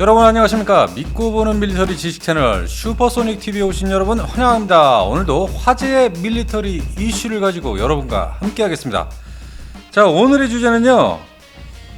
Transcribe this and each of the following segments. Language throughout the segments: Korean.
여러분 안녕하십니까. 믿고 보는 밀리터리 지식 채널 슈퍼소닉 TV에 오신 여러분 환영합니다. 오늘도 화제의 밀리터리 이슈를 가지고 여러분과 함께 하겠습니다. 자, 오늘의 주제는요,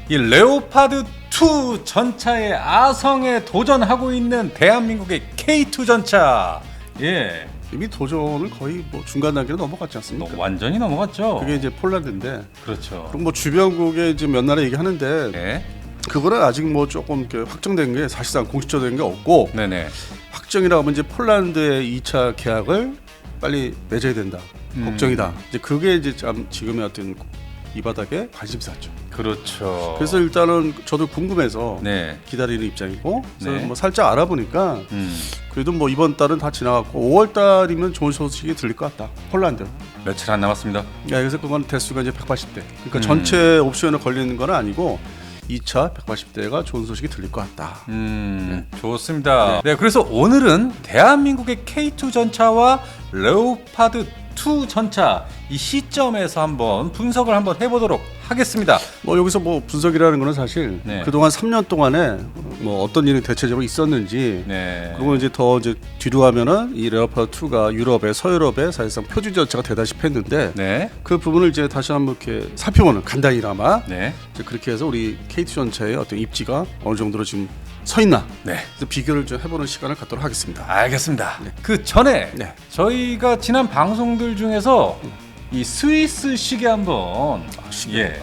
이 레오파드 2 전차의 아성에 도전하고 있는 대한민국의 K2 전차. 예, 이미 도전을 거의 뭐 중간 단계로 넘어갔지 않습니까? 완전히 넘어갔죠. 그게 이제 폴란드인데, 그렇죠. 그럼 뭐 주변국에 이제 몇 나라 얘기하는데, 네. 그거는 아직 뭐 조금 이렇게 확정된 게 사실상 공식화된 게 없고, 네네. 확정이라고 하면 이제 폴란드의 2차 계약을 빨리 맺어야 된다. 걱정이다. 이제 그게 이제 참 지금의 어떤 이 바닥에 관심사죠. 그렇죠. 그래서 일단은 저도 궁금해서 네. 기다리는 입장이고, 그래서 네. 뭐 살짝 알아보니까 그래도 뭐 이번 달은 다 지나갔고 5월 달이면 좋은 소식이 들릴 것 같다. 폴란드. 며칠 안 남았습니다. 그래서 그건 대수가 이제 180대. 그러니까 전체 옵션에 걸리는 건 아니고 2차 180대가 좋은 소식이 들릴 것 같다. 좋습니다. 네, 그래서 오늘은 대한민국의 K2 전차와 레오파드 2 전차 이 시점에서 한번 분석을 한번 해보도록 하겠습니다. 뭐 여기서 뭐 분석이라는 거는 사실 네. 그동안 3년 동안에 뭐 어떤 일이 대체적으로 있었는지, 네. 그리고 이제 더 이제 뒤로 가면은 이 레오파드 2가 유럽에 서유럽에 사실상 표준 전차가 되다시피 했는데, 네. 그 부분을 이제 다시 한번 이렇게 살펴보는 간단히나마 네. 이제 그렇게 해서 우리 K2 전차의 어떤 입지가 어느 정도로 지금 서 있나, 네. 그래서 비교를 좀 해보는 시간을 갖도록 하겠습니다. 알겠습니다. 그 전에 네. 저희가 지난 방송들 중에서 이 스위스 시계 한번 시계.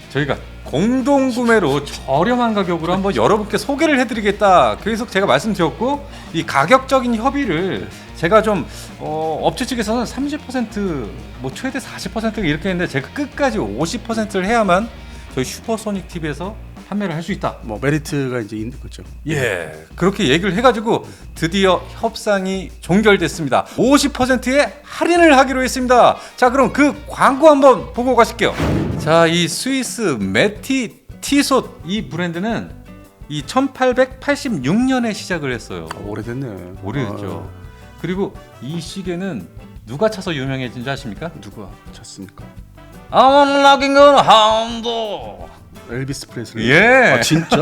저희가 공동 구매로 저렴한 가격으로 한번 여러분께 소개를 해드리겠다. 그래서 제가 말씀드렸고, 이 가격적인 협의를 제가 좀 업체 측에서는 30% 뭐 최대 40% 이렇게 했는데 제가 끝까지 50%를 해야만 저희 슈퍼소닉 TV에서 판매를 할 수 있다. 뭐 메리트가 이제 있는 거죠. 예, 그렇게 얘기를 해가지고 드디어 협상이 종결됐습니다. 50%의 할인을 하기로 했습니다. 자, 그럼 그 광고 한번 보고 가실게요. 자, 이 스위스 메티 티솥 이 브랜드는 이 1886년에 시작을 했어요. 오래됐네. 오래됐죠. 그리고 이 시계는 누가 차서 유명해진 줄 아십니까? 누가 찼습니까? I'm knocking on hand. 엘비스 프레슬리. 예. 아, 진짜?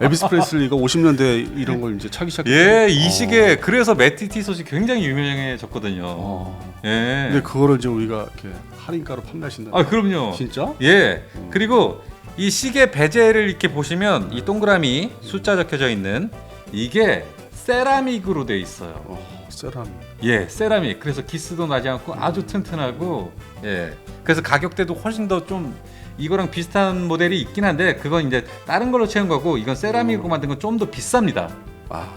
엘비스 프레슬리가 50년대 이런 걸 이제 차기 시작했어요. 예, 이 시계 그래서 메티 티솥이 굉장히 유명해졌거든요. 예. 근데 그거를 이제 우리가 이렇게 할인가로 판매하신다. 아, 그럼요. 진짜? 예. 그리고 이 시계 베젤을 이렇게 보시면 이 동그라미 숫자 적혀져 있는 이게 세라믹으로 돼 있어요. 세라믹. 예, 세라믹. 그래서 기스도 나지 않고 아주 튼튼하고, 예. 그래서 가격대도 훨씬 더 좀 이거랑 비슷한 모델이 있긴 한데 그건 이제 다른 걸로 채운 거고, 이건 세라믹으로 만든 건 좀 더 비쌉니다. 아,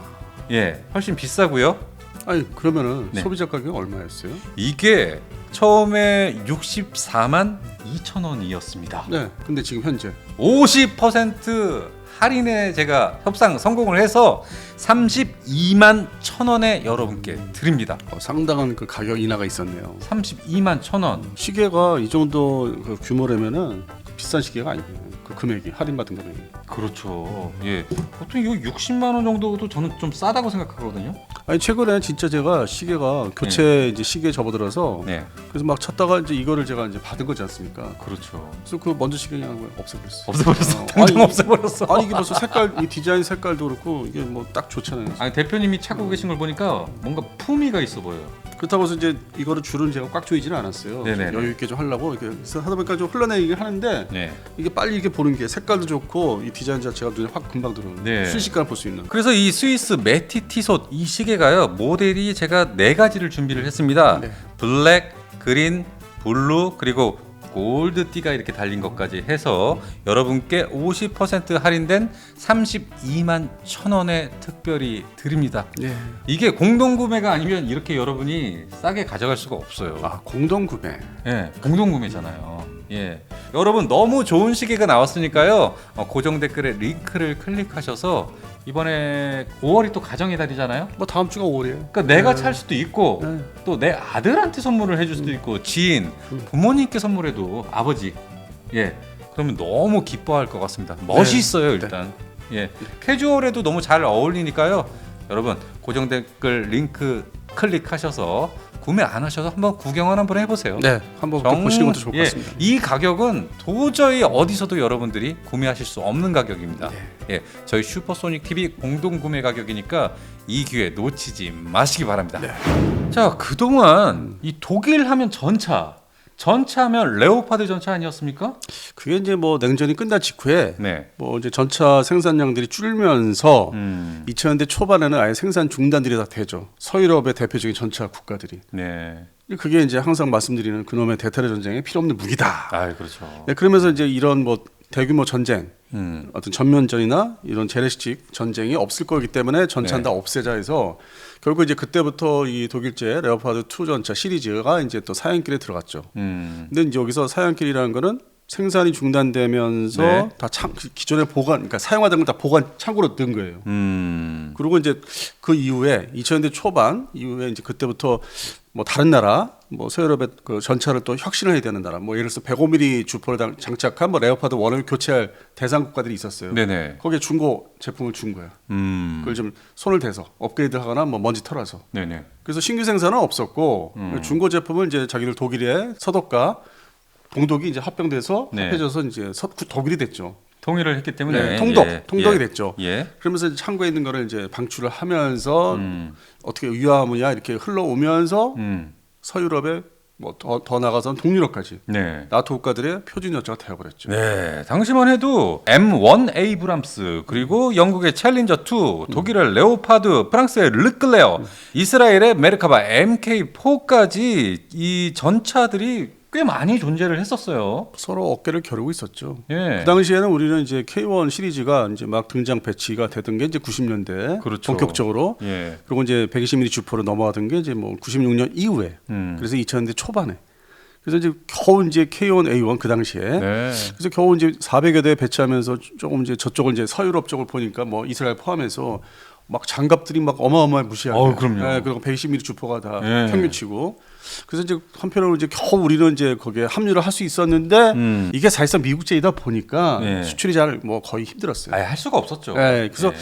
예, 훨씬 비싸고요. 아니 그러면은 네. 소비자 가격이 얼마였어요? 이게 처음에 64만 2천 원이었습니다. 네. 근데 지금 현재 50% 할인에 제가 협상 성공을 해서 32만 1천 원에 여러분께 드립니다. 상당한 그 가격 인하가 있었네요. 32만 1천 원. 시계가 이 정도 그 규모라면은 비싼 시계가 아니에요. 그 금액이 할인받은 금액이. 그렇죠. 예. 보통 이거 60만 원 정도도 저는 좀 싸다고 생각하거든요. 아니 최근에 진짜 제가 시계가 교체 이제 시계 접어들어서 네. 그래서 막 찾다가 이제 이거를 제가 이제 받은 거지 않습니까? 그렇죠. 그래서 그 먼저 시계 그냥 없애버렸어. 없애버렸어. 어, 당장 아니, 없애버렸어. 아니 이게 벌써 색깔, 이 디자인 색깔도 그렇고 이게 뭐 딱 좋잖아요. 아니, 대표님이 찾고 계신 걸 보니까 뭔가 품위가 있어 보여요. 그렇다고 해서 이제 이거를 줄은 제가 꽉 조이지는 않았어요. 네네네. 좀 여유 있게 좀 하려고 이렇게 해서 하다 보니까 좀 흘러내리긴 하는데 네. 이게 빨리 이렇게 보는 게 색깔도 좋고 이 디자인 자체가 눈에 확 금방 들어오는. 네. 순식간에 볼 수 있는. 그래서 이 스위스 메티 티솥 이 시계가요, 모델이 제가 4가지를 준비를 했습니다. 네. 블랙, 그린, 블루, 그리고 골드띠가 이렇게 달린 것까지 해서 여러분께 50% 할인된 32만 1천 원에 특별히 드립니다. 예. 이게 공동구매가 아니면 이렇게 여러분이 싸게 가져갈 수가 없어요. 아, 공동 구매. 예, 공동구매잖아요. 예, 여러분 너무 좋은 시계가 나왔으니까요. 고정 댓글에 링크를 클릭하셔서 이번에 5월이 또 가정의 달이잖아요. 뭐 다음 주가 5월이에요. 그러니까 내가 찰 수도 있고 네. 또 내 아들한테 선물을 해줄 수도 있고 지인, 부모님께 선물해도 아버지, 예, 그러면 너무 기뻐할 것 같습니다. 멋이 있어요 일단. 예, 캐주얼에도 너무 잘 어울리니까요. 여러분 고정 댓글 링크 클릭하셔서 구매 안 하셔서 한번 구경을 한번 해보세요. 네, 한번 또 보시는 것도 좋을 것 예, 같습니다. 이 가격은 도저히 어디서도 여러분들이 구매하실 수 없는 가격입니다. 예, 저희 슈퍼소닉 TV 공동 구매 가격이니까 이 기회 놓치지 마시기 바랍니다. 자, 그동안 이 독일 하면 전차하면 레오파드 전차 아니었습니까? 그게 이제 뭐 냉전이 끝난 직후에 네. 뭐 이제 전차 생산량들이 줄면서 2000년대 초반에는 아예 생산 중단들이 다 되죠. 서유럽의 대표적인 전차 국가들이. 네. 그게 이제 항상 말씀드리는 그놈의 대테러 전쟁에 필요 없는 무기다. 아, 그렇죠. 네, 그러면서 이제 이런 뭐 대규모 전쟁, 어떤 전면전이나 이런 재래식 전쟁이 없을 거기 때문에 전차는 다 없애자 해서 결국 이제 그때부터 이 독일제 레오파드 2 전차 시리즈가 이제 또 사양길에 들어갔죠. 근데 이제 여기서 사양길이라는 거는 생산이 중단되면서 네. 다 기존에 보관, 그러니까 사용하던 걸 다 보관 창고로 넣은 거예요. 그리고 이제 그 이후에 2000년대 초반 이후에 이제 그때부터 뭐 다른 나라, 뭐 서유럽의 그 전차를 또 혁신을 해야 되는 나라, 뭐 예를 들어서 105mm 주포를 장착한 뭐 레오파드 1을 교체할 대상 국가들이 있었어요. 네네. 거기에 중고 제품을 준 거예요. 그걸 좀 손을 대서 업그레이드하거나 뭐 먼지 털어서. 네네. 그래서 신규 생산은 없었고 중고 제품을 이제 자기들 독일의 서독과 동독이 이제 합병돼서 네. 합해져서 이제 독일이 됐죠. 통일을 했기 때문에 통독이 됐죠. 예. 그러면서 창고에 있는 거를 이제 방출을 하면서 어떻게 위화무냐 이렇게 흘러오면서 서유럽에 뭐 더 나가서는 동유럽까지 네. 나토 국가들의 표준 전차가 되어버렸죠. 네, 당시만 해도 M1 에이브람스, 그리고 영국의 챌린저 2, 독일의 레오파드, 프랑스의 르클레어, 이스라엘의 메르카바 MK4까지 이 전차들이 꽤 많이 존재를 했었어요. 서로 어깨를 겨루고 있었죠. 예. 그 당시에는 우리는 이제 K1 시리즈가 이제 막 등장 배치가 되던 게 이제 90년대 그렇죠. 본격적으로. 예. 그리고 이제 120mm 주포로 넘어가던 게 이제 뭐 96년 이후에. 그래서 2000년대 초반에. 그래서 이제 겨우 이제 K1A1 그 당시에. 네. 그래서 겨우 이제 400여 대 배치하면서 조금 이제 저쪽을 이제 서유럽 쪽을 보니까 뭐 이스라엘 포함해서 막 장갑들이 막 어마어마하게 무시하게. 그럼요. 네, 그리고 120mm 주포가 다 예. 평균치고. 그래서 이제 한편으로 이제 겨우 우리는 이제 거기에 합류를 할 수 있었는데 이게 사실상 미국제이다 보니까 예. 수출이 잘 뭐 거의 힘들었어요. 아예 할 수가 없었죠. 네, 그래서 예.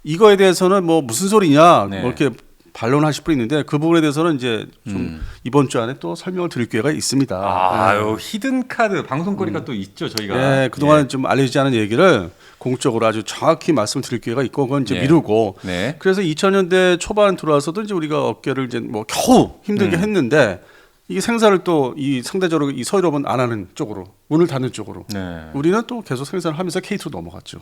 이거에 대해서는 뭐 무슨 소리냐 네. 뭐 이렇게 반론하실 분이 있는데 그 부분에 대해서는 이제 좀 이번 주 안에 또 설명을 드릴 기회가 있습니다. 아유, 히든 카드 방송거리가 또 있죠, 저희가. 네, 그동안 좀 알려지지 않은 얘기를 공적으로 아주 정확히 말씀을 드릴 기회가 있고 그건 이제 예. 미루고 네. 그래서 2000년대 초반 들어와서도 이제 우리가 어깨를 이제 뭐 겨우 힘들게 했는데 이게 생산을 또 이 상대적으로 이 서유럽은 안 하는 쪽으로 문을 닫는 쪽으로 네. 우리는 또 계속 생산을 하면서 K2로 넘어갔죠.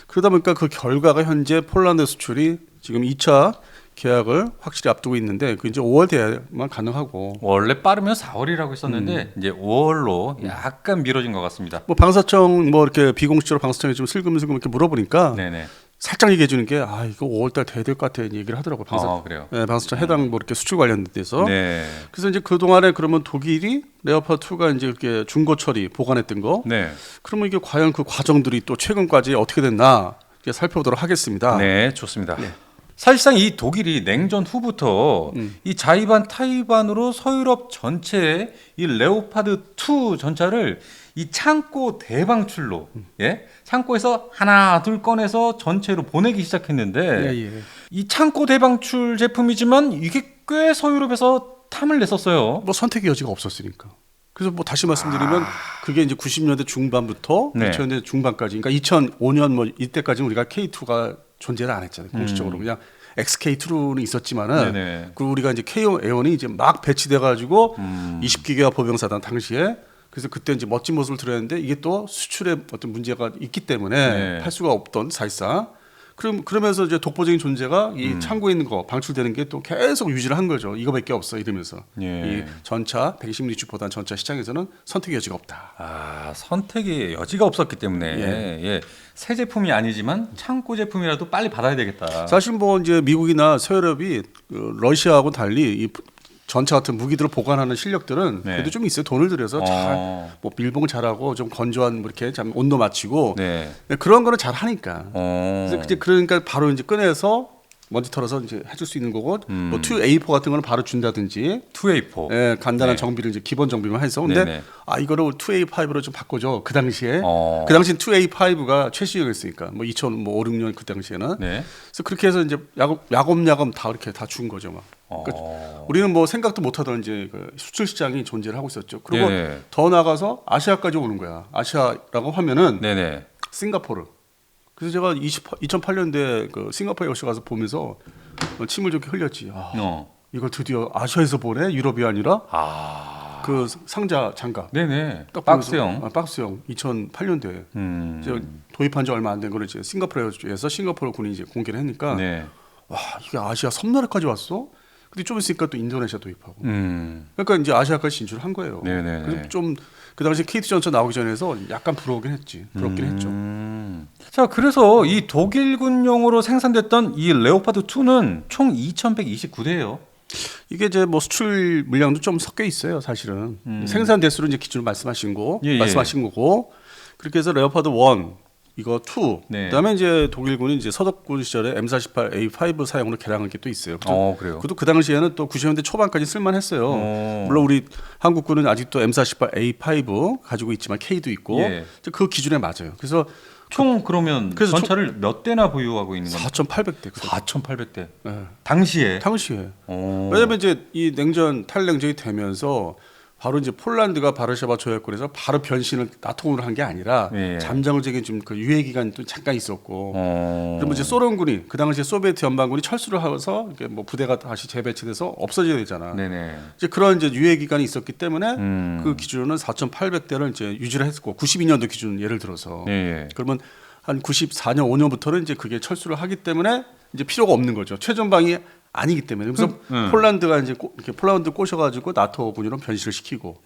그러다 보니까 그 결과가 현재 폴란드 수출이 지금 2차 계약을 확실히 앞두고 있는데 그 이제 5월 돼야만 가능하고 원래 빠르면 4월이라고 했었는데 이제 5월로 약간 미뤄진 것 같습니다. 뭐 방사청 뭐 이렇게 비공식적으로 방사청에 좀 슬금슬금 이렇게 물어보니까 네네. 살짝 얘기해 주는 게 아 이거 5월달 돼야 될 것 같아 얘기를 하더라고요. 그래요. 네, 방사청 해당 뭐 이렇게 수출 관련돼서. 네. 그래서 이제 그 동안에 그러면 독일이 레오파드 2가 이제 이렇게 중고 처리 보관했던 거. 네. 그러면 이게 과연 그 과정들이 또 최근까지 어떻게 됐나 이제 살펴보도록 하겠습니다. 네, 좋습니다. 사실상 이 독일이 냉전 후부터 이 자이반 타이반으로 서유럽 전체에 이 레오파드 2 전차를 이 창고 대방출로 예? 창고에서 하나 둘 꺼내서 전체로 보내기 시작했는데 예. 이 창고 대방출 제품이지만 이게 꽤 서유럽에서 탐을 냈었어요. 뭐 선택의 여지가 없었으니까. 그래서 뭐 다시 말씀드리면 그게 이제 90년대 중반부터 네. 2000년대 중반까지, 그러니까 2005년 뭐 이때까지 우리가 K2가 존재를 안 했잖아요. 공식적으로 그냥 XK2는 있었지만은 네네. 그리고 우리가 이제 K1A1이 이제 막 배치돼 가지고 20기가 보병사단 당시에 그래서 그때 이제 멋진 모습을 드렸는데 이게 또 수출에 어떤 문제가 있기 때문에 네. 할 수가 없던 사실상. 그러면서 이제 독보적인 존재가 이 창고에 있는 거 방출되는 게 또 계속 유지를 한 거죠. 이거밖에 없어 이러면서 예. 이 전차 120mm 주포단 전차 시장에서는 선택의 여지가 없다. 아, 선택의 여지가 없었기 때문에 예. 새 제품이 아니지만 창고 제품이라도 빨리 받아야 되겠다. 사실 뭐 이제 미국이나 서유럽이 그 러시아하고 달리 이 전차 같은 무기들을 보관하는 실력들은 네. 그래도 좀 있어요. 돈을 들여서 잘 뭐 밀봉 잘하고 좀 건조한 뭐 이렇게 참 온도 맞추고 네. 그런 거는 잘 하니까. 그래서 이제 그러니까 바로 이제 꺼내서 먼지 털어서 이제 해줄 수 있는 거고 뭐 2A4 같은 거는 바로 준다든지 2A4. 예, 간단한 네. 정비를 이제 기본 정비만 해서 근데 네네. 이거를 2A5로 좀 바꿔줘. 그 당시에 그 당시 2A5가 최신형이었으니까 뭐 2005, 6년 그 당시에는 네. 그래서 그렇게 해서 이제 야곱야곱 다 이렇게 다 준 거죠 막. 그러니까 우리는 뭐 생각도 못하던 이제 그 수출 시장이 존재를 하고 있었죠. 그리고 네네. 더 나가서 아시아까지 오는 거야. 아시아라고 하면은 네네. 싱가포르. 그래서 제가 2008년도에 그 싱가포르에 역시 가서 보면서 침을 좋게 흘렸지. 이걸 드디어 아시아에서 보네. 유럽이 아니라 그 상자 장갑. 네네. 딱 박스형. 박스형 2008년도에 제가 도입한 지 얼마 안 된 거를 이제 싱가포르에서 싱가포르 군이 이제 공개를 하니까 네. 와 이게 아시아 섬나라까지 왔어? 근데 좀 있으니까 또 인도네시아 도입하고. 그러니까 이제 아시아까지 진출한 거예요. 네네네. 그래서 좀 그 당시 KT 전차 나오기 전에서 약간 부럽긴 했지. 부럽긴 했죠. 자, 그래서 이 독일군용으로 생산됐던 이 레오파드 2는 총 2,129대예요. 이게 이제 뭐 수출 물량도 좀 섞여 있어요, 사실은. 생산 대수로 이제 기준으로 말씀하신 거고. 그렇게 해서 레오파드 1 이거 2 네. 그다음에 이제 독일군이 이제 서독군 시절에 M48A5 사용으로 개량한 게 또 있어요. 그래요. 그것도 그 당시에는 또 90년대 초반까지 쓸만했어요. 물론 우리 한국군은 아직도 M48A5 가지고 있지만 K도 있고 예. 그 기준에 맞아요. 그래서 총 그러면 그래서 전차를 몇 대나 보유하고 있는 건가요? 4,800대. 4,800대. 네. 당시에. 왜냐면 이제 이 냉전 탈냉전이 되면서 바로 이제 폴란드가 바르샤바 조약권에서 바로 변신을 나토군으로 한 게 아니라 예. 잠정을 제긴 좀 그 유예 기간이 또 잠깐 있었고. 그러면 이제 소련군이 그 당시에 소비에트 연방군이 철수를 하면서 이렇게 뭐 부대가 다시 재배치돼서 없어져야 되잖아. 네네. 이제 그런 이제 유예 기간이 있었기 때문에 그 기준은 4,800대를 이제 유지를 했고 92년도 기준 예를 들어서 예. 그러면 한 94년 5년부터는 이제 그게 철수를 하기 때문에 이제 필요가 없는 거죠. 최전방이 아니기 때문에 그래서 폴란드가 이제 이렇게 폴란드 꼬셔가지고 나토군으로 변신을 시키고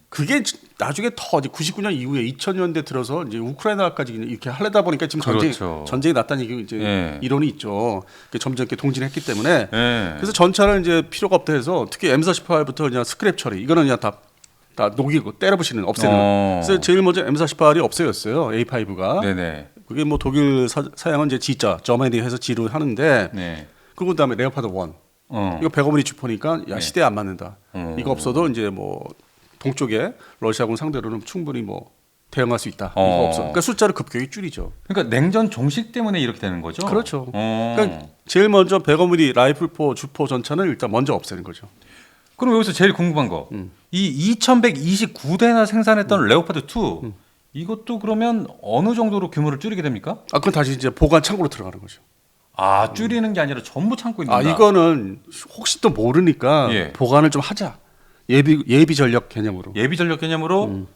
그게 나중에 더 이제 99년 이후에 2000년대 들어서 이제 우크라이나까지 이렇게 하려다 보니까 지금 그렇죠. 전쟁이 났다는 얘기 이제 예. 이론이 있죠. 점점 이렇게 동진했기 때문에 예. 그래서 전차를 이제 필요가 없다 해서 특히 M48부터 그냥 스크랩 처리 이거는 그냥 다 녹이고 때려부시는 없애는. 그래서 제일 먼저 M48이 없애였어요. A5가. 네네. 그게 뭐 독일 사양은 이제 G자 저머니 해서 G로 하는데. 네. 그리고 그다음에 레오파드 1. 이거 105mm 주포니까 야 시대에 안 맞는다. 이거 없어도 이제 뭐 동쪽에 러시아군 상대로는 충분히 뭐 대응할 수 있다. 이거 없어. 그러니까 숫자를 급격히 줄이죠. 그러니까 냉전 종식 때문에 이렇게 되는 거죠? 그렇죠. 그러니까 제일 먼저 105mm 라이플포 주포 전차는 일단 먼저 없애는 거죠. 그럼 여기서 제일 궁금한 거. 이 2,129대나 생산했던 레오파드 2 이것도 그러면 어느 정도로 규모를 줄이게 됩니까? 그건 다시 이제 보관 창고로 들어가는 거죠. 줄이는 게 아니라 전부 참고 있는다. 이거는 혹시 또 모르니까 예. 보관을 좀 하자. 예비 전력 개념으로. 예비 전력 개념으로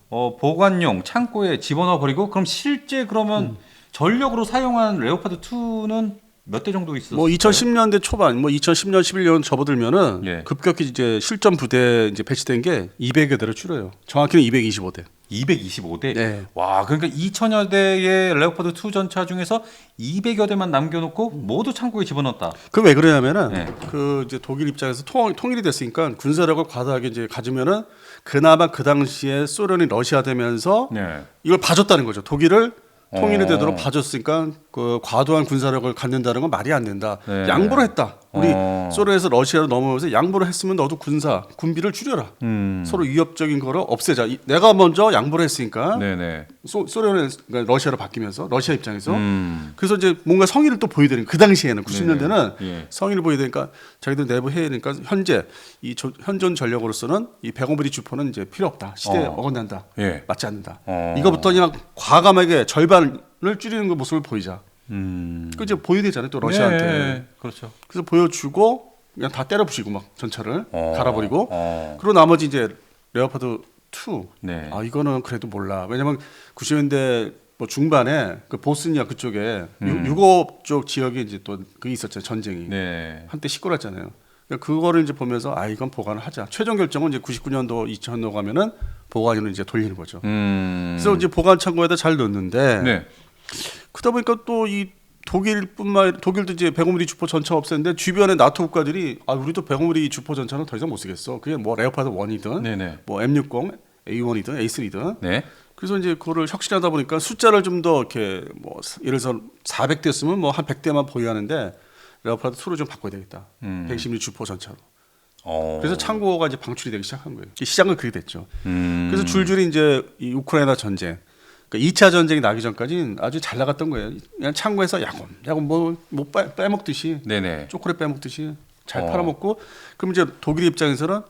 보관용 창고에 집어넣어 버리고 그럼 실제 그러면 전력으로 사용한 레오파드 2는 몇 대 정도 있었어요? 뭐 2010년대 초반, 뭐 2010년 11년 접어들면은 예. 급격히 이제 실전 부대 이제 배치된 게 200여 대로 줄어요. 정확히는 225대. 225대. 네. 와, 그러니까 2천여 대의 레오파드 2 전차 중에서 200여 대만 남겨놓고 모두 창고에 집어넣었다. 그 왜 그러냐면은 네. 그 이제 독일 입장에서 통일이 됐으니까 군사력을 과다하게 이제 가지면은 그나마 그 당시에 소련이 러시아 되면서 네. 이걸 봐줬다는 거죠. 독일을 통일이 되도록 봐줬으니까 그 과도한 군사력을 갖는다는 건 말이 안 된다. 네. 양보를 했다. 우리 소련에서 러시아로 넘어오면서 양보를 했으면 너도 군비를 줄여라. 서로 위협적인 거를 없애자. 내가 먼저 양보를 했으니까 네네. 소련에 그러니까 러시아로 바뀌면서 러시아 입장에서 그래서 이제 뭔가 성의를 또 보여야 되는 그 당시에는 90년대는 예. 성의를 보여야 되니까 자기들 내부 회의니까 현재 이 현존 전력으로서는 이 105mm 주포는 이제 필요 없다. 시대에 어긋난다. 예. 맞지 않는다. 이거부터 그냥 과감하게 절반을 줄이는 그 모습을 보이자. 그 이제 보여야 되잖아요. 또 러시아한테. 네. 그렇죠. 그래서 보여주고 그냥 다 때려부시고 막 전차를 갈아버리고 어. 그리고 나머지 이제 레오파드 2. 네. 이거는 그래도 몰라. 왜냐면 90년대 뭐 중반에 그 보스니아 그쪽에 유럽 쪽 지역에 이제 또 그게 있었잖아요. 전쟁이. 네. 한때 시끄럽잖아요. 그러니까 그거를 이제 보면서 이건 보관을 하자. 최종 결정은 이제 99년도 2000년 가면은 보관으로 이제 돌리는 거죠. 그래서 이제 보관 창고에다 잘 넣는데 네. 그러다 보니까 또 이 독일도 이제 105mm 주포 전차 없앴는데 주변의 나토 국가들이 우리도 105mm 주포 전차는 더 이상 못 쓰겠어. 그게 뭐 레오파드 1이든 네네. 뭐 M60, A1이든 A3든. 네. 그래서 이제 그거를 혁신하다 보니까 숫자를 좀 더 이렇게 뭐 예를 들어서 400대 쓰면 뭐 한 100대만 보유하는데 레오파드 2로 좀 바꿔야 되겠다. 116 주포 전차로. 어. 그래서 창고가 이제 방출이 되기 시작한 거예요. 시장은 그게 됐죠. 그래서 줄줄이 이제 이 우크라이나 전쟁, 그러니까 2차 전쟁이 나기 전까지는 아주 잘 나갔던 거예요. 그냥 창고에서 야금 뭐 빼먹듯이, 네네. 초콜릿 빼먹듯이 잘 팔아먹고, 그럼 이제 독일 입장에서는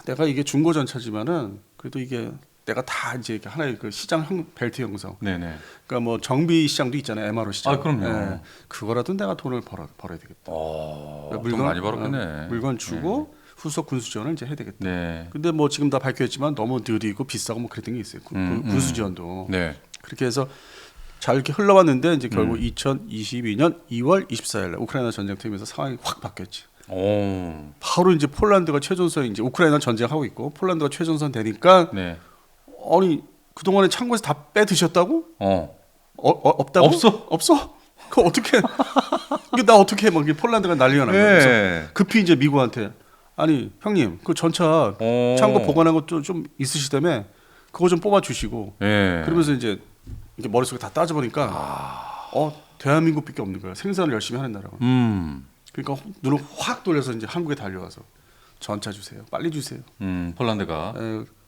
내가 이게 중고 전차지만은 그래도 이게 내가 다 이제 이렇게 하나의 그 시장 벨트 형성. 네네. 그러니까 뭐 정비 시장도 있잖아요. MRO 시장. 아, 그럼요. 예, 그거라도 내가 돈을 벌어야 되겠다. 돈 많이 벌었겠네. 물건 주고 후속 군수 지원을 이제 해야 되겠다. 네. 근데 뭐 지금 다 밝혀졌지만 너무 느리고 비싸고 뭐 그랬던 게 있어요. 군수 지원도. 네. 그렇게 해서 잘 이렇게 흘러왔는데 이제 결국 2022년 2월 24일 날 우크라이나 전쟁 터지면서 상황이 확 바뀌었지. 오. 바로 이제 폴란드가 최전선 이제 우크라이나 전쟁하고 있고 폴란드가 최전선 되니까 네. 아니 그동안에 창고에서 다 빼 드셨다고? 없다고? 없어? 그거 어떻게? 이게 나 어떻게 해? 막 이게 폴란드가 난리가 난 거야. 그래서 급히 이제 미국한테 아니 형님 그 전차 창고 보관한 것도 좀 있으시다며 그거 좀 뽑아 주시고. 그러면서 이제 이게 머릿속에 다 따져보니까 대한민국밖에 없는 거야. 생산을 열심히 하는 나라가. 그러니까 눈을 확 돌려서 이제 한국에 달려와서 전차 주세요. 빨리 주세요. 폴란드가.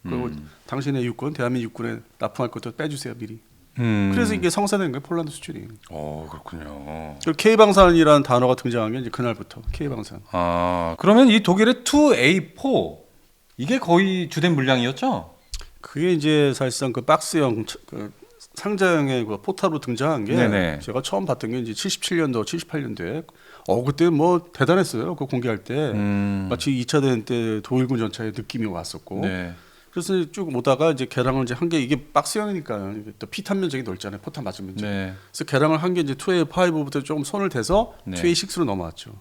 그리고 당신의 육군, 대한민국 육군에 납품할 것도 빼주세요 미리. 그래서 이게 성사된 거예요 폴란드 수출이. 그렇군요. K방산이라는 단어가 등장한 게 이제 그날부터 K방산. 그러면 이 독일의 2A4 이게 거의 주된 물량이었죠? 그게 이제 사실상 그 박스형 그 상자형의 그 포탑으로 등장한 게 네네. 제가 처음 봤던 게 이제 77년도, 78년도에 그때 뭐 대단했어요. 그 공개할 때 마치 2차 대전 때 독일군 전차의 느낌이 왔었고. 네. 그래서 쭉 오다가 이제 개량을 이제 한 게 이게 박스형이니까 또 피탄 면적이 넓잖아요. 포탄 맞은 면적. 네. 그래서 개량을 한 게 이제 2A5부터 조금 손을 대서 네. 2A6로 넘어왔죠.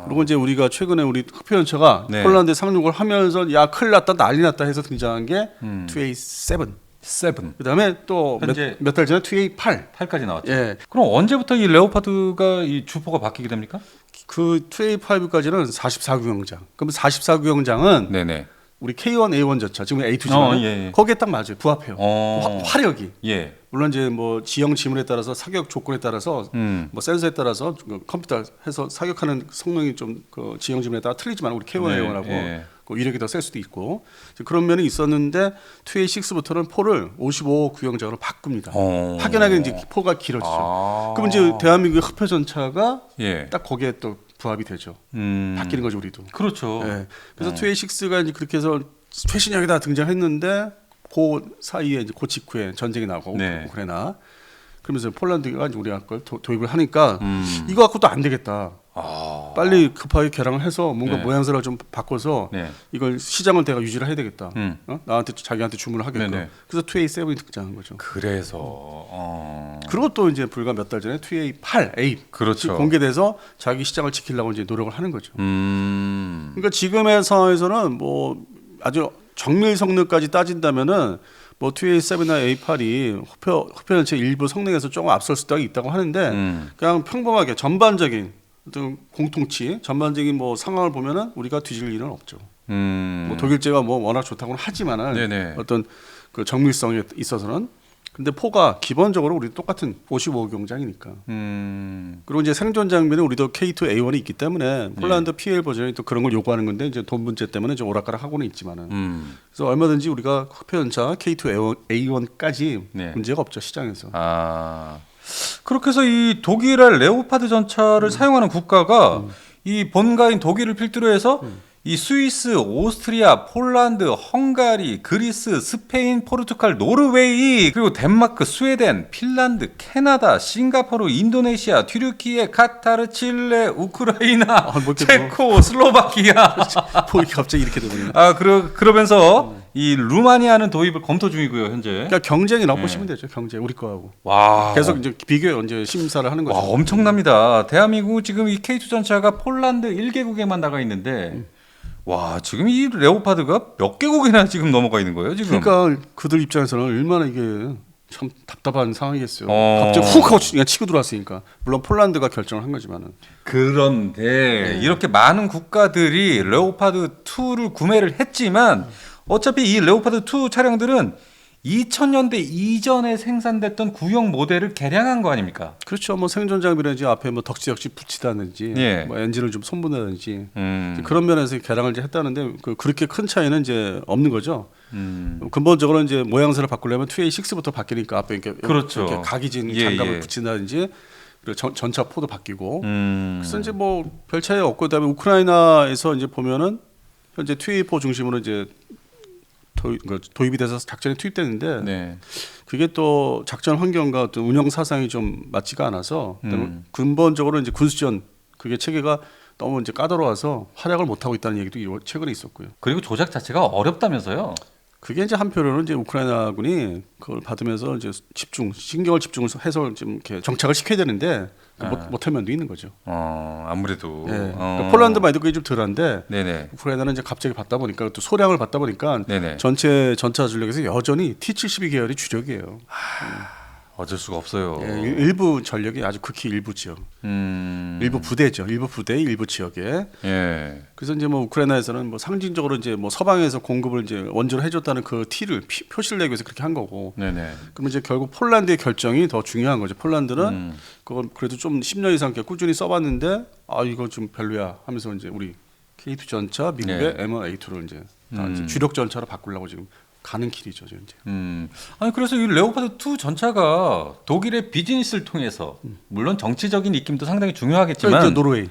그리고 이제 우리가 최근에 우리 흑표전차가 네. 폴란드에 상륙을 하면서 야 큰일 났다 난리 났다 해서 등장한 게 2A7. 7. 그다음에 또 몇 달 전에 2A8. 8까지 나왔죠. 예. 그럼 언제부터 이 레오파드가 이 주포가 바뀌게 됩니까? 그 2A5까지는 44구경장. 그럼 44구경장은 네네. 우리 K1A1 전차 지금 A2지만 예. 거기에 딱 맞아요. 부합해요. 화력이. 예. 물론 이제 뭐 지형 지문에 따라서 사격 조건에 따라서 뭐 센서에 따라서 컴퓨터 해서 사격하는 성능이 좀 그 지형 지문에 따라 틀리지만 우리 K1A1하고 그 위력이 더 셀 수도 있고 그런 면이 있었는데 2A6부터는 포를 55 구형장으로 바꿉니다. 확연하게 이제 포가 길어지죠. 그럼 이제 대한민국의 흑표 전차가 딱 거기에 또 부합이 되죠. 바뀌는 거죠 우리도. 그렇죠. 네. 그래서 2A6가 이제 그렇게 해서 최신형이 다 등장했는데 그 사이에 이제 그 직후에 전쟁이 나고 우크라이나 그러면서 폴란드가 이제 우리가 그걸 도입을 하니까 이거 갖고 또 안 되겠다. 빨리 급하게 개량을 해서 뭔가 모양새를 좀 바꿔서 이걸 시장을 내가 유지를 해야 되겠다. 나한테 자기한테 주문을 하게끔. 그래서 2A7이 등장한 거죠. 그래서 그리고 또 이제 불과 몇 달 전에 2A8 그렇죠. 공개돼서 자기 시장을 지키려고 이제 노력을 하는 거죠. 그러니까 지금의 상황에서는 뭐 아주 정밀 성능까지 따진다면은 뭐 2A7나 A8이 흡표 전체 일부 성능에서 조금 앞설 수도 있다고 하는데 그냥 평범하게 전반적인 어떤 공통치, 전반적인 뭐 상황을 보면은 우리가 뒤질 일은 없죠. 뭐 독일제가 뭐 워낙 좋다고는 하지만은 어떤 그 정밀성에 있어서는 근데 포가 기본적으로 우리 똑같은 55경장이니까. 그리고 이제 생존 장비는 우리도 K2A1이 있기 때문에 폴란드 PL 버전이 또 그런 걸 요구하는 건데 이제 돈 문제 때문에 좀 오락가락 하고는 있지만은. 그래서 얼마든지 우리가 흑표전차 K2A1까지 문제가 없죠 시장에서. 그렇게 해서 이 독일의 레오파드 전차를 사용하는 국가가 이 본가인 독일을 필두로 해서 이 스위스, 오스트리아, 폴란드, 헝가리, 그리스, 스페인, 포르투갈, 노르웨이, 그리고 덴마크, 스웨덴, 핀란드, 캐나다, 싱가포르, 인도네시아, 튀르키예, 카타르, 칠레, 우크라이나, 체코, 슬로바키아. 뭐 갑자기 이렇게 되거든요. 그러면서 이 루마니아는 도입을 검토 중이고요, 현재. 그러니까 경쟁이라고 보시면 되죠. 경쟁 우리 거하고. 계속 이제 비교해 이제 심사를 하는 거죠. 엄청납니다. 대한민국 지금 이 K2 전차가 폴란드 1개국에만 나가 있는데 지금 이 레오파드가 몇 개국이나 지금 넘어가 있는 거예요, 지금. 그러니까 그들 입장에서는 얼마나 이게 참 답답한 상황이겠어요. 갑자기 훅 하고 그냥 치고 들어왔으니까. 물론 폴란드가 결정을 한 거지만은. 그런데 이렇게 많은 국가들이 레오파드 2를 구매를 했지만 어차피 이 레오파드 2 차량들은 2000년대 이전에 생산됐던 구형 모델을 개량한 거 아닙니까? 그렇죠. 뭐 생존 장비라든지 앞에 뭐 덕지덕지 붙이다든지 예. 뭐 엔진을 좀 손보다든지 그런 면에서 개량을 이제 했다는데 그렇게 큰 차이는 이제 없는 거죠. 근본적으로 이제 모양새를 바꾸려면 2A6부터 바뀌니까 앞에 이렇게, 그렇죠. 이렇게 각이진 예, 장갑을 예. 붙인다든지 그리고 전차 포도 바뀌고 그래서 이제 뭐 별 차이 없고 그다음에 우크라이나에서 이제 보면은 현재 2A4 중심으로 이제 도입이 돼서 작전에 투입됐는데 네. 그게 또 작전 환경과 어떤 운영 사상이 좀 맞지가 않아서 근본적으로 이제 군수전 그게 체계가 너무 이제 까다로워서 활약을 못 하고 있다는 얘기도 최근에 있었고요. 그리고 조작 자체가 어렵다면서요? 그게 이제 한편으로는 이제 우크라이나군이 그걸 받으면서 이제 신경을 집중을 해서 좀 이렇게 정착을 시켜야 되는데 못할 면도 있는 거죠. 아무래도. 네. 그러니까 폴란드만 해도 그게 좀 덜한데 네네. 우크라이나는 이제 갑자기 받다 보니까 또 소량을 받다 보니까 네네. 전체 전차 전력에서 여전히 T-72 계열이 주력이에요. 어쩔 수가 없어요. 예, 일부 전력이 아주 극히 일부 지역, 일부 부대죠. 일부 부대, 일부 지역에. 예. 그래서 이제 뭐 우크라이나에서는 뭐 상징적으로 이제 뭐 서방에서 공급을 이제 원조로 해줬다는 그 티를 표시를 내기 위해서 그렇게 한 거고. 네네. 그러면 이제 결국 폴란드의 결정이 더 중요한 거죠. 폴란드는 그걸 그래도 좀 10년 이상 이렇게 꾸준히 써봤는데 아 이거 좀 별로야 하면서 이제 우리 K2 전차 미국의 M1A2를 이제 다 이제 주력 전차로 바꾸려고 지금 가는 길이죠, 이제. 아니 그래서 이 레오파드 2 전차가 독일의 비즈니스를 통해서 물론 정치적인 입김도 상당히 중요하겠지만 이제 노르웨이.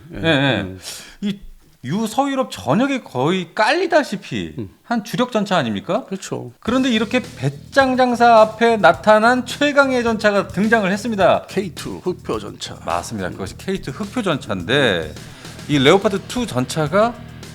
이 유서유럽 전역에 거의 깔리다시피 한 주력 전차 아닙니까? 그렇죠. 그런데 이렇게 배짱 장사 앞에 나타난 최강의 전차가 등장을 했습니다. K2 흑표 전차. 맞습니다. 그것이 K2 흑표 전차인데 이 레오파드 2 전차가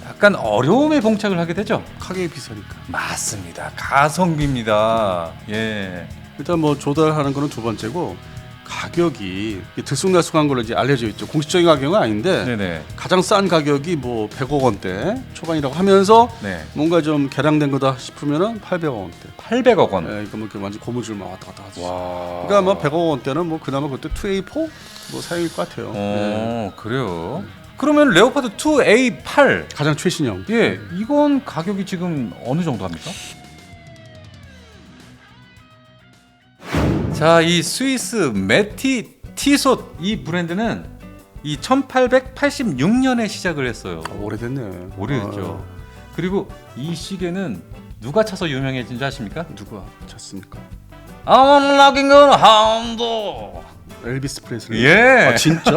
약간 어려움에 봉착을 하게 되죠. 가격이 비싸니까. 맞습니다. 가성비입니다. 예. 일단 뭐 조달하는 거는 두 번째고 가격이 들쑥날쑥한 걸로 이제 알려져 있죠. 공식적인 가격은 아닌데 네네. 가장 싼 가격이 뭐 100억 원대 초반이라고 하면서 네. 뭔가 좀 개량된 거다 싶으면은 800억 원대. 800억 원. 예, 이거 뭐 이렇게 완전 고무줄만 왔다 갔다 하죠. 와. 그러니까 뭐 100억 원대는 뭐 그나마 그때 2A4 뭐 사용일 것 같아요. 예. 그래요. 그러면 레오파드 2A8 가장 최신형. 예, 이건 가격이 지금 어느 정도 합니까? 자, 이 스위스 메티 티솥 이 브랜드는 이 1886년에 시작을 했어요. 오래됐네. 오래됐죠. 그리고 이 시계는 누가 차서 유명해진 줄 아십니까? 누가 찼습니까? I'm knocking on hand. 엘비스 프레슬리. 예. 아 진짜?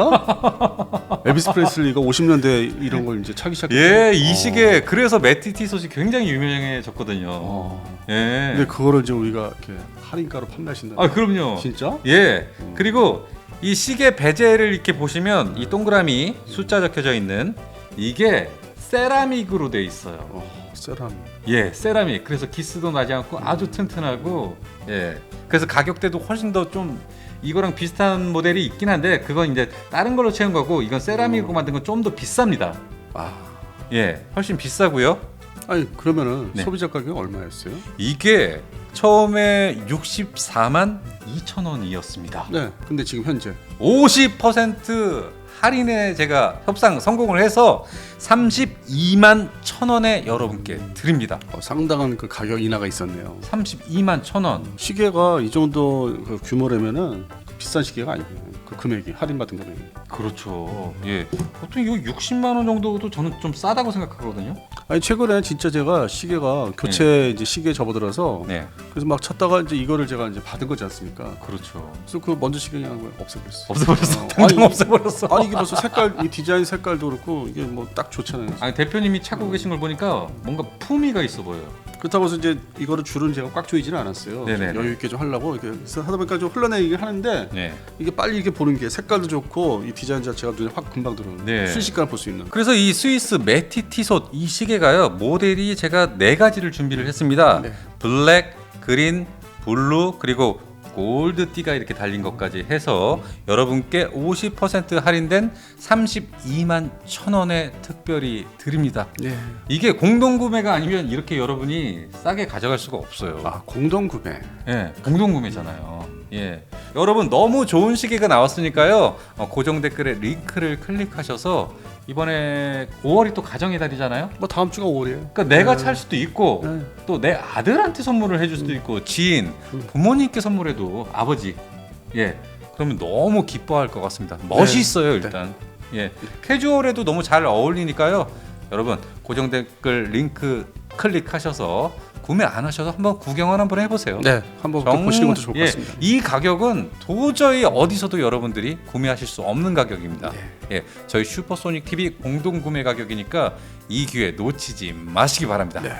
엘비스 프레슬리가 50년대 이런 걸 이제 차기 시작했어요. 예, 이 시계 그래서 메티 티솥이 굉장히 유명해졌거든요. 예. 근데 그거를 이제 우리가 이렇게 할인가로 판매하신다. 아, 그럼요. 진짜? 예. 그리고 이 시계 베젤을 이렇게 보시면 이 동그라미 숫자 적혀져 있는 이게 세라믹으로 돼 있어요. 세라믹. 예, 세라믹. 그래서 기스도 나지 않고 아주 튼튼하고 예. 그래서 가격대도 훨씬 더 좀 이거랑 비슷한 모델이 있긴 한데 그건 이제 다른 걸로 채운 거고 이건 세라믹으로 만든 건 좀 더 비쌉니다. 예, 훨씬 비싸고요. 아니 그러면은 네. 소비자 가격이 얼마였어요? 이게 처음에 64만 2천 원이었습니다. 네. 근데 지금 현재 50% 할인에 제가 협상 성공을 해서 32만 1천 원에 여러분께 드립니다. 상당한 그 가격 인하가 있었네요. 32만 1천 원. 시계가 이 정도 그 규모라면은 비싼 시계가 아니에요. 그 금액이 할인받은 금액이. 그렇죠. 예. 보통 이거 60만 원 정도도 저는 좀 싸다고 생각하거든요. 아니 최근에 진짜 제가 시계가 교체 이제 시계 접어들어서 네. 그래서 막 찾다가 이제 이거를 제가 이제 받은 거지 않습니까? 그렇죠. 그래서 그 먼저 시계 그냥 없애버렸어. 없애버렸어. 어, 당장 아니, 없애버렸어. 아니 이게 벌써 색깔, 이 디자인 색깔도 그렇고 이게 뭐 딱 좋잖아요. 아니 대표님이 찾고 계신 걸 보니까 뭔가 품위가 있어 보여요. 그렇다고 해서 이제 이거를 줄은 제가 꽉 조이지는 않았어요. 네네네. 좀 여유 있게 좀 하려고 이렇게 해서 하다 보니까 좀 흘러내리긴 하는데 네. 이게 빨리 이렇게 보는 게 색깔도 좋고 이 디자인 자체가 눈에 확 금방 들어오는. 네. 순식간에 볼 수 있는. 그래서 이 스위스 메티 티솥 이 시계가요 모델이 제가 4가지를 준비를 했습니다. 네. 블랙, 그린, 블루 그리고 골드띠가 이렇게 달린 것까지 해서 여러분께 50% 할인된 32만 1천 원에 특별히 드립니다. 네. 이게 공동 구매가 아니면 이렇게 여러분이 싸게 가져갈 수가 없어요. 아 공동 구매. 예, 공동 구매잖아요. 예, 여러분 너무 좋은 시계가 나왔으니까요. 고정 댓글에 링크를 클릭하셔서 이번에 5월이 또 가정의 달이잖아요. 뭐 다음 주가 5월이에요. 그러니까 내가 찰 수도 있고 네. 또 내 아들한테 선물을 해줄 수도 있고 지인, 부모님께 선물해도 아버지, 예, 그러면 너무 기뻐할 것 같습니다. 멋있어요 일단. 예, 캐주얼에도 너무 잘 어울리니까요. 여러분 고정 댓글 링크 클릭하셔서 구매 안 하셔도 한번 구경을 한번 해보세요. 네, 한번 또 보시는 것도 좋을 것 예, 같습니다. 이 가격은 도저히 어디서도 여러분들이 구매하실 수 없는 가격입니다. 예, 저희 슈퍼소닉 TV 공동 구매 가격이니까 이 기회 놓치지 마시기 바랍니다. 네.